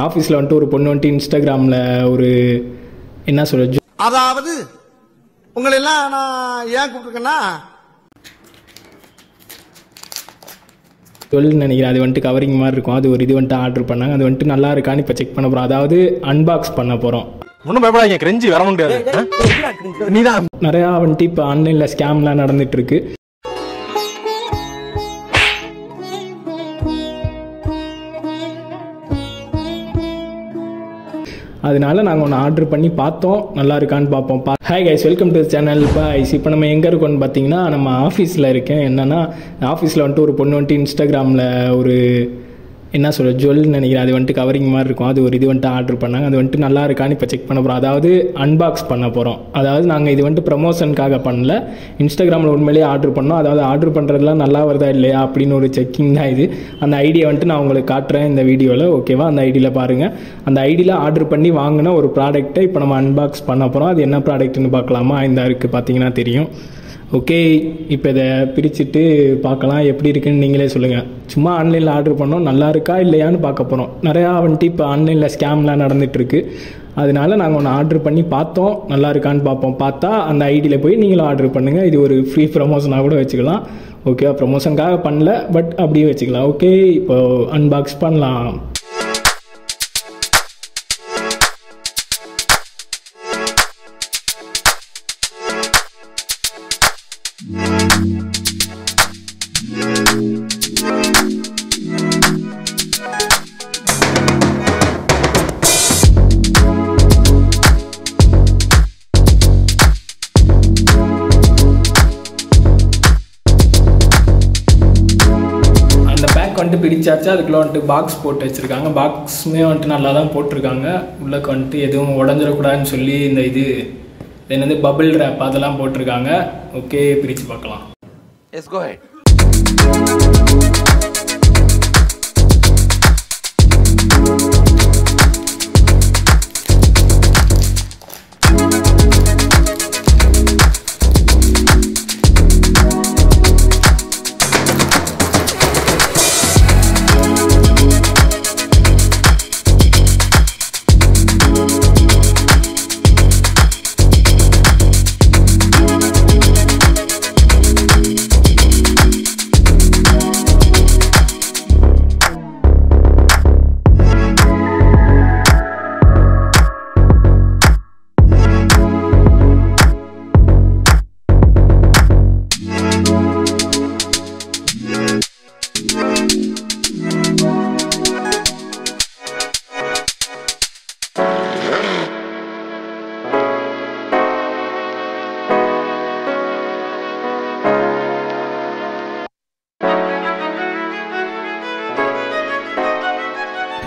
ஆஃபீஸில் வந்துட்டு ஒரு பொண்ணு வந்துட்டு இன்ஸ்டாகிராமில் ஒரு என்ன சொல்ல, அதாவது உங்களெல்லாம் நான் ஏன் கூப்பிட்டுருக்கேன்னா நினைக்கிறேன். அது வந்துட்டு கவரிங் மாதிரி இருக்கும். அது ஒரு இது வந்துட்டு ஆர்டர் பண்ணாங்க. அது வந்துட்டு நல்லா இருக்கான்னு இப்போ செக் பண்ண போகிறோம். அதாவது அன்பாக்ஸ் பண்ண போகிறோம். ஒன்றும் பயப்படாதீங்க, கிரெஞ்சி வர முடியாது. நீதான் நிறையா வந்துட்டு இப்போ ஆன்லைனில் ஸ்கேம்லாம் நடந்துட்டு இருக்கு. அதனால நாங்கள் ஒன்று ஆர்டர் பண்ணி பார்த்தோம், நல்லா இருக்கான்னு பார்ப்போம். Hi guys, welcome to channel. இப்போ நம்ம எங்கே இருக்கோம்னு பார்த்தீங்கன்னா, நம்ம ஆஃபீஸில் இருக்கேன். என்னென்னா ஆஃபீஸில் வந்துட்டு ஒரு பொண்ணு வந்துட்டு இன்ஸ்டாகிராமில் ஒரு என்ன சொல்ல, நினைக்கிறேன். அது வந்துட்டு கவரிங் மாதிரி இருக்கும். அது ஒரு இது வந்துட்டு ஆர்டர் பண்ணாங்க. அது வந்துட்டு நல்லா இருக்கான்னு இப்போ செக் பண்ண போகிறோம். அதாவது அன்பாக்ஸ் பண்ண போகிறோம். அதாவது நாங்கள் இது வந்துட்டு ப்ரமோஷனுக்காக பண்ணல, இன்ஸ்டாகிராமில் உண்மையிலேயே ஆர்டர் பண்ணோம். அதாவது ஆர்டர் பண்ணுறதுலாம் நல்லா வருதா இல்லையா அப்படின்னு ஒரு செக்கிங் தான் இது. அந்த ஐடியா வந்துட்டு நான் உங்களுக்கு காட்டுறேன் இந்த வீடியோவில், ஓகேவா? அந்த ஐடியில் பாருங்கள். அந்த ஐடியில் ஆர்டர் பண்ணி வாங்கின ஒரு ப்ராடக்ட்டை இப்போ நம்ம அன்பாக்ஸ் பண்ண போகிறோம். அது என்ன ப்ராடக்ட்னு பார்க்கலாமா? இந்த இருக்குது பார்த்தீங்கன்னா தெரியும். ஓகே, இப்போ இதை பிரிச்சுட்டு பார்க்கலாம் எப்படி இருக்குன்னு நீங்களே சொல்லுங்கள். சும்மா ஆன்லைனில் ஆர்டர் பண்ணோம், நல்லா இருக்கா இல்லையான்னு பார்க்க போகிறோம். நிறையா வந்துட்டு இப்போ ஆன்லைனில் ஸ்கேம்லாம் நடந்துகிட்ருக்கு. அதனால நாங்கள் ஒன்று ஆர்டர் பண்ணி பார்த்தோம், நல்லா இருக்கான்னு பார்ப்போம். பார்த்தா அந்த ஐடியில் போய் நீங்களும் ஆர்டர் பண்ணுங்கள். இது ஒரு ஃப்ரீ ப்ரமோஷனாக கூட வச்சுக்கலாம், ஓகேவா? ப்ரமோஷனுக்காக பண்ணல, பட் அப்படியே வச்சுக்கலாம். ஓகே, இப்போ அன்பாக்ஸ் பண்ணலாம். வந்துட்டு பிரிச்சாச்சு. அதுக்குள்ள வந்துட்டு பாக்ஸ் போட்டு வச்சுருக்காங்க. பாக்ஸுமே வந்துட்டு நல்லா தான் போட்டிருக்காங்க. உள்ளக்கு வந்துட்டு எதுவும் உடஞ்சிடக்கூடாதுன்னு சொல்லி இந்த இது என்னது பபிள் ரேப் அதெல்லாம் போட்டிருக்காங்க. ஓகே, பிரித்து பார்க்கலாம். எஸ், கோ ஹெட்.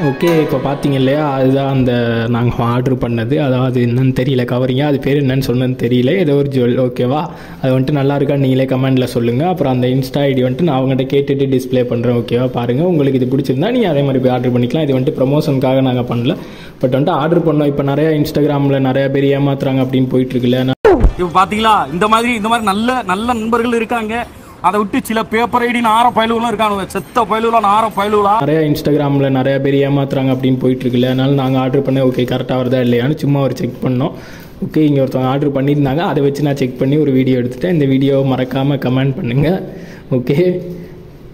ஓகே, இப்போ பார்த்தீங்க இல்லையா, அதுதான் அந்த நாங்கள் ஆர்டர் பண்ணது. அதாவது என்னன்னு தெரியல, கவரிங்க அது பேர் என்னன்னு சொன்னது தெரியல, ஏதோ ஒரு ஜுவல், ஓகேவா? அது வந்துட்டு நல்லா இருக்கான்னு நீங்களே கமெண்டில் சொல்லுங்கள். அப்புறம் அந்த இன்ஸ்டா ஐடி வந்துட்டு நான் அவங்ககிட்ட கேட்டுட்டு டிஸ்பிளே பண்ணுறேன், ஓகேவா? பாருங்கள், உங்களுக்கு இது பிடிச்சிருந்தா நீங்கள் அதே மாதிரி போய் ஆர்டர் பண்ணிக்கலாம். இது வந்துட்டு ப்ரமோஷனுக்காக நாங்கள் பண்ணல, பட் வந்துட்டு ஆர்டர் பண்ணோம். இப்போ நிறையா இன்ஸ்டாகிராமில் நிறையா பேர் ஏமாத்துறாங்க அப்படின்னு போயிட்டுருக்குல்ல. இப்போ பார்த்தீங்களா, இந்த மாதிரி நல்ல நல்ல நண்பர்கள் இருக்காங்க. அதை விட்டு சில பேப்பர் ஐடி ஆற பயலுகளும் இருக்காங்க, செத்த பயலுகளா ஆற பயலுகளா. நிறைய இன்ஸ்டாகிராமில் நிறைய பேர் ஏமாத்துறாங்க அப்படின்னு போயிட்டு இருக்குல்ல. அதனால நாங்கள் ஆர்டர் பண்ண ஓகே கரெக்டாக வருதா இல்லையான்னு சும்மா ஒரு செக் பண்ணோம். ஓகே, இங்கே ஒருத்தவங்க ஆர்டர் பண்ணியிருந்தாங்க, அதை வச்சு நான் செக் பண்ணி ஒரு வீடியோ எடுத்துட்டேன். இந்த வீடியோவை மறக்காமல் கமெண்ட் பண்ணுங்கள், ஓகே?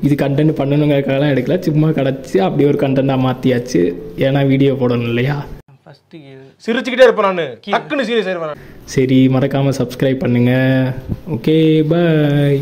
இது கண்டென்ட் பண்ணணுங்கிறதுக்காகலாம் எடுக்கல, சும்மா கிடச்சி அப்படியே ஒரு கண்டென்ட்டாக மாற்றியாச்சு. ஏன்னா வீடியோ போடணும் இல்லையா? ஃபஸ்ட்டு சிரிச்சுக்கிட்டே இருப்பேன் நான், டக்குன்னு சீரியஸ் ஆயிடுவேன். சரி, மறக்காமல் சப்ஸ்கிரைப் பண்ணுங்கள். ஓகே, பாய்.